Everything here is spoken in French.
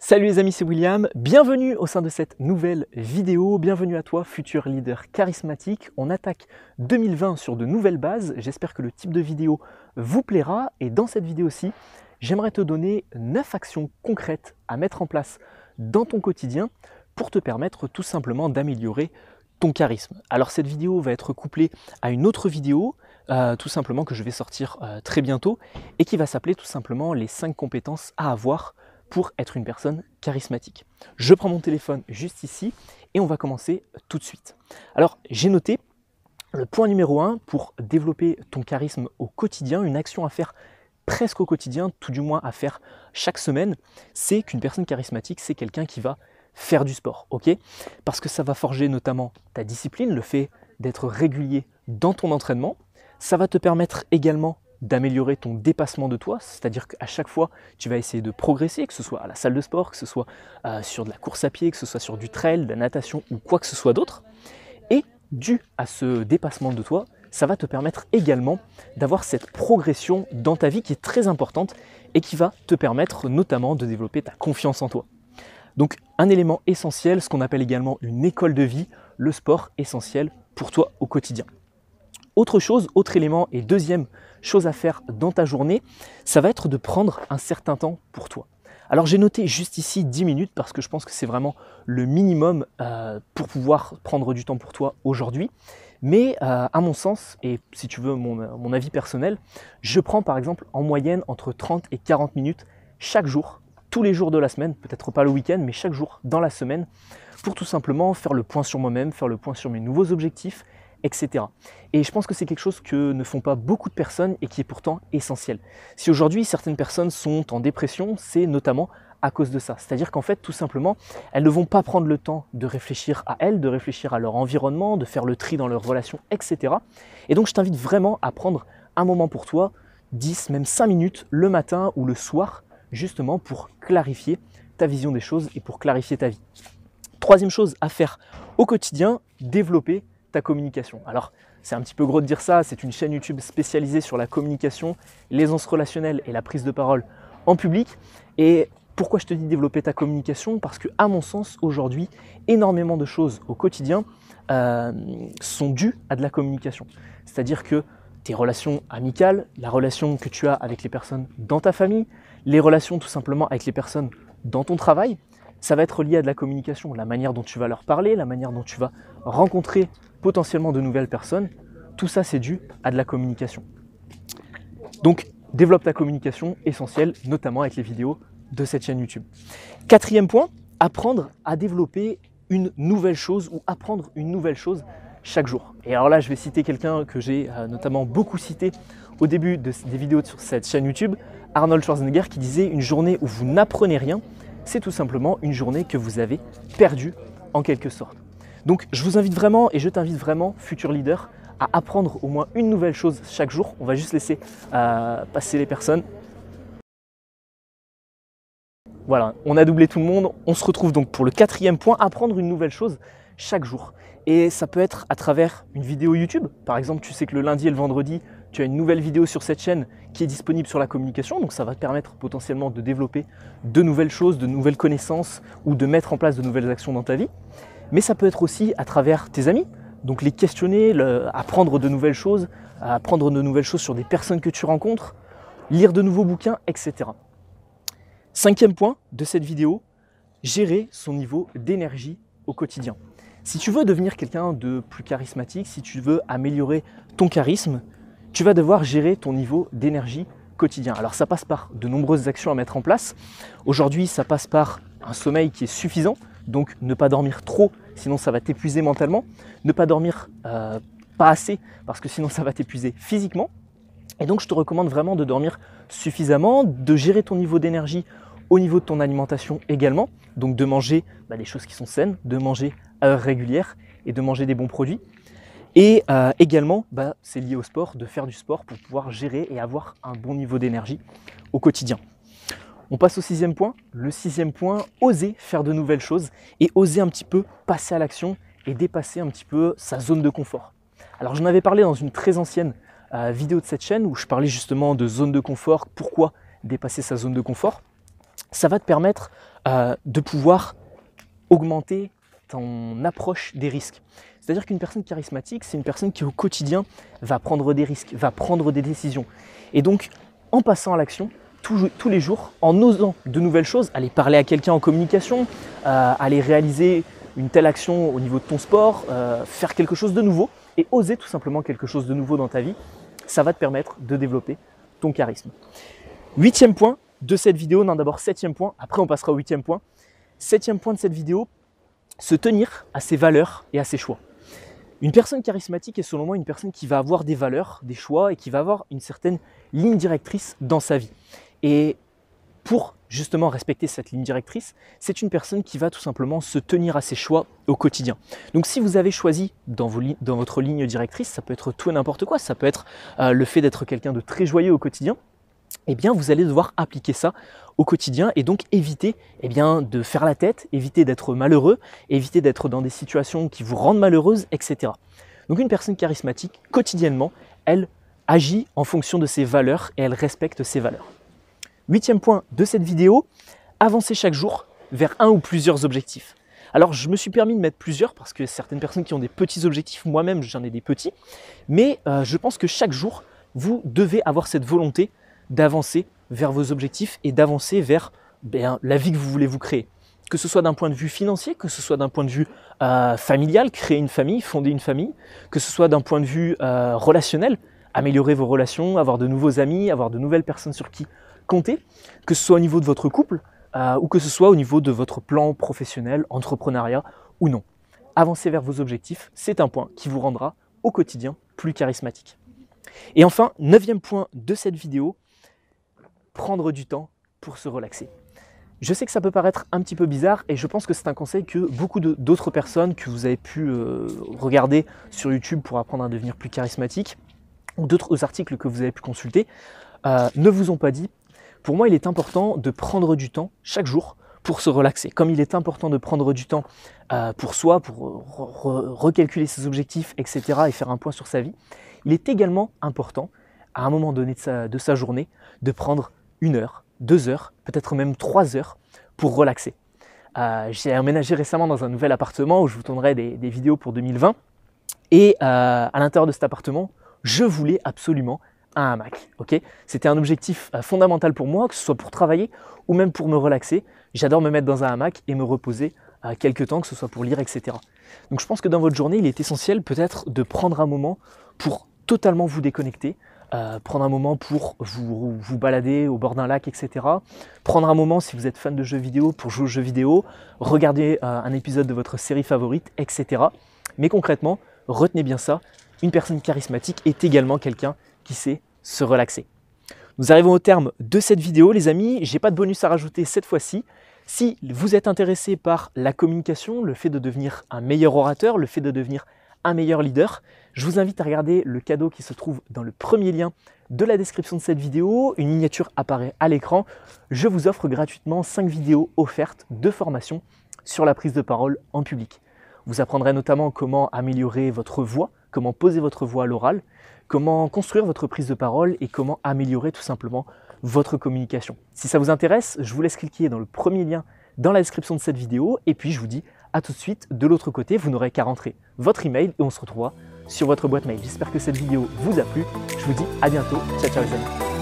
Salut les amis, c'est William, bienvenue au sein de cette nouvelle vidéo, bienvenue à toi futur leader charismatique. On attaque 2020 sur de nouvelles bases, j'espère que le type de vidéo vous plaira et dans cette vidéo-ci, j'aimerais te donner 9 actions concrètes à mettre en place dans ton quotidien pour te permettre tout simplement d'améliorer ton charisme. Alors cette vidéo va être couplée à une autre vidéo, tout simplement que je vais sortir très bientôt et qui va s'appeler tout simplement les 5 compétences à avoir pour être une personne charismatique. Je prends mon téléphone juste ici et on va commencer tout de suite. Alors j'ai noté le point numéro 1 pour développer ton charisme au quotidien, une action à faire presque au quotidien, tout du moins à faire chaque semaine, c'est qu'une personne charismatique, c'est quelqu'un qui va faire du sport, ok? Parce que ça va forger notamment ta discipline, le fait d'être régulier dans ton entraînement. Ça va te permettre également d'améliorer ton dépassement de toi, c'est-à-dire qu'à chaque fois, tu vas essayer de progresser, que ce soit à la salle de sport, que ce soit sur de la course à pied, que ce soit sur du trail, de la natation ou quoi que ce soit d'autre. Et dû à ce dépassement de toi, ça va te permettre également d'avoir cette progression dans ta vie qui est très importante et qui va te permettre notamment de développer ta confiance en toi. Donc un élément essentiel, ce qu'on appelle également une école de vie, le sport essentiel pour toi au quotidien. Autre chose, autre élément et deuxième chose à faire dans ta journée, ça va être de prendre un certain temps pour toi. Alors j'ai noté juste ici 10 minutes parce que je pense que c'est vraiment le minimum pour pouvoir prendre du temps pour toi aujourd'hui. Mais à mon sens, et si tu veux mon avis personnel, je prends par exemple en moyenne entre 30 et 40 minutes chaque jour, tous les jours de la semaine, peut-être pas le week-end, mais chaque jour dans la semaine, pour tout simplement faire le point sur moi-même, faire le point sur mes nouveaux objectifs, etc. Et je pense que c'est quelque chose que ne font pas beaucoup de personnes et qui est pourtant essentiel. Si aujourd'hui certaines personnes sont en dépression, c'est notamment à cause de ça. C'est-à-dire qu'en fait, tout simplement, elles ne vont pas prendre le temps de réfléchir à elles, de réfléchir à leur environnement, de faire le tri dans leurs relations, etc. Et donc je t'invite vraiment à prendre un moment pour toi, 10, même 5 minutes le matin ou le soir, justement pour clarifier ta vision des choses et pour clarifier ta vie. Troisième chose à faire au quotidien, développer ta communication. Alors, c'est un petit peu gros de dire ça, c'est une chaîne YouTube spécialisée sur la communication, l'aisance relationnelle et la prise de parole en public. Et pourquoi je te dis développer ta communication? Parce que, à mon sens, aujourd'hui, énormément de choses au quotidien sont dues à de la communication. C'est-à-dire que tes relations amicales, la relation que tu as avec les personnes dans ta famille, les relations tout simplement avec les personnes dans ton travail, ça va être lié à de la communication, la manière dont tu vas leur parler, la manière dont tu vas rencontrer potentiellement de nouvelles personnes, tout ça c'est dû à de la communication. Donc développe ta communication essentielle, notamment avec les vidéos de cette chaîne YouTube. Quatrième point, apprendre à développer une nouvelle chose ou apprendre une nouvelle chose chaque jour. Et alors là je vais citer quelqu'un que j'ai notamment beaucoup cité au début des vidéos sur cette chaîne YouTube, Arnold Schwarzenegger, qui disait: une journée où vous n'apprenez rien, c'est tout simplement une journée que vous avez perdue en quelque sorte. Donc je vous invite vraiment et je t'invite vraiment, futur leader, à apprendre au moins une nouvelle chose chaque jour. On va juste laisser passer les personnes. Voilà, on a doublé tout le monde. On se retrouve donc pour le quatrième point, apprendre une nouvelle chose chaque jour. Et ça peut être à travers une vidéo YouTube. Par exemple, tu sais que le lundi et le vendredi, tu as une nouvelle vidéo sur cette chaîne qui est disponible sur la communication. Donc ça va te permettre potentiellement de développer de nouvelles choses, de nouvelles connaissances ou de mettre en place de nouvelles actions dans ta vie. Mais ça peut être aussi à travers tes amis, donc les questionner, apprendre de nouvelles choses, apprendre de nouvelles choses sur des personnes que tu rencontres, lire de nouveaux bouquins, etc. Cinquième point de cette vidéo, gérer son niveau d'énergie au quotidien. Si tu veux devenir quelqu'un de plus charismatique, si tu veux améliorer ton charisme, tu vas devoir gérer ton niveau d'énergie quotidien. Alors ça passe par de nombreuses actions à mettre en place. Aujourd'hui, ça passe par un sommeil qui est suffisant, donc ne pas dormir trop, sinon ça va t'épuiser mentalement. Ne pas dormir pas assez, parce que sinon ça va t'épuiser physiquement. Et donc je te recommande vraiment de dormir suffisamment, de gérer ton niveau d'énergie au niveau de ton alimentation également. Donc de manger des choses qui sont saines, de manger à heure régulière et de manger des bons produits. Et également, c'est lié au sport, de faire du sport pour pouvoir gérer et avoir un bon niveau d'énergie au quotidien. On passe au sixième point. Le sixième point, oser faire de nouvelles choses et oser un petit peu passer à l'action et dépasser un petit peu sa zone de confort. Alors j'en avais parlé dans une très ancienne vidéo de cette chaîne où je parlais justement de zone de confort, pourquoi dépasser sa zone de confort. ça va te permettre de pouvoir augmenter ton approche des risques. C'est-à-dire qu'une personne charismatique, c'est une personne qui au quotidien va prendre des risques, va prendre des décisions. Et donc, en passant à l'action, tous les jours, en osant de nouvelles choses, aller parler à quelqu'un en communication, aller réaliser une telle action au niveau de ton sport, faire quelque chose de nouveau et oser tout simplement quelque chose de nouveau dans ta vie, ça va te permettre de développer ton charisme. 8e point de cette vidéo, non d'abord 7e point, après on passera au 8e point. 7e point de cette vidéo, se tenir à ses valeurs et à ses choix. Une personne charismatique est selon moi une personne qui va avoir des valeurs, des choix et qui va avoir une certaine ligne directrice dans sa vie. Et pour justement respecter cette ligne directrice, c'est une personne qui va tout simplement se tenir à ses choix au quotidien. Donc si vous avez choisi dans votre ligne directrice, ça peut être tout et n'importe quoi, ça peut être le fait d'être quelqu'un de très joyeux au quotidien, eh bien vous allez devoir appliquer ça au quotidien et donc éviter de faire la tête, éviter d'être malheureux, éviter d'être dans des situations qui vous rendent malheureuse, etc. Donc une personne charismatique, quotidiennement, elle agit en fonction de ses valeurs et elle respecte ses valeurs. 8e point de cette vidéo, avancer chaque jour vers un ou plusieurs objectifs. Alors je me suis permis de mettre plusieurs parce que certaines personnes qui ont des petits objectifs, moi-même j'en ai des petits, mais je pense que chaque jour, vous devez avoir cette volonté d'avancer vers vos objectifs et d'avancer vers la vie que vous voulez vous créer. Que ce soit d'un point de vue financier, que ce soit d'un point de vue familial, créer une famille, fonder une famille, que ce soit d'un point de vue relationnel, améliorer vos relations, avoir de nouveaux amis, avoir de nouvelles personnes sur qui compter, que ce soit au niveau de votre couple ou que ce soit au niveau de votre plan professionnel, entrepreneuriat ou non. Avancer vers vos objectifs, c'est un point qui vous rendra au quotidien plus charismatique. Et enfin, 9e point de cette vidéo, prendre du temps pour se relaxer. Je sais que ça peut paraître un petit peu bizarre et je pense que c'est un conseil que beaucoup d'autres personnes que vous avez pu regarder sur YouTube pour apprendre à devenir plus charismatique ou d'autres articles que vous avez pu consulter ne vous ont pas dit. Pour moi, il est important de prendre du temps chaque jour pour se relaxer. Comme il est important de prendre du temps pour soi, pour recalculer ses objectifs, etc. et faire un point sur sa vie, il est également important, à un moment donné de sa journée, de prendre 1 heure, 2 heures, peut-être même 3 heures pour relaxer. J'ai emménagé récemment dans un nouvel appartement où je vous tournerai des vidéos pour 2020. Et à l'intérieur de cet appartement, je voulais absolument un hamac. Okay, c'était un objectif fondamental pour moi, que ce soit pour travailler ou même pour me relaxer. J'adore me mettre dans un hamac et me reposer quelques temps, que ce soit pour lire, etc. Donc je pense que dans votre journée, il est essentiel peut-être de prendre un moment pour totalement vous déconnecter, prendre un moment pour vous balader au bord d'un lac, etc. Prendre un moment, si vous êtes fan de jeux vidéo, pour jouer aux jeux vidéo, regarder un épisode de votre série favorite, etc. Mais concrètement, retenez bien ça, une personne charismatique est également quelqu'un qui sait se relaxer. Nous arrivons au terme de cette vidéo, les amis. Je n'ai pas de bonus à rajouter cette fois-ci. Si vous êtes intéressé par la communication, le fait de devenir un meilleur orateur, le fait de devenir un meilleur leader, je vous invite à regarder le cadeau qui se trouve dans le premier lien de la description de cette vidéo. Une miniature apparaît à l'écran. Je vous offre gratuitement 5 vidéos offertes de formation sur la prise de parole en public. Vous apprendrez notamment comment améliorer votre voix, comment poser votre voix à l'oral, comment construire votre prise de parole et comment améliorer tout simplement votre communication. Si ça vous intéresse, je vous laisse cliquer dans le premier lien dans la description de cette vidéo et puis je vous dis à tout de suite de l'autre côté, vous n'aurez qu'à rentrer votre email et on se retrouvera sur votre boîte mail. J'espère que cette vidéo vous a plu. Je vous dis à bientôt. Ciao, ciao les amis.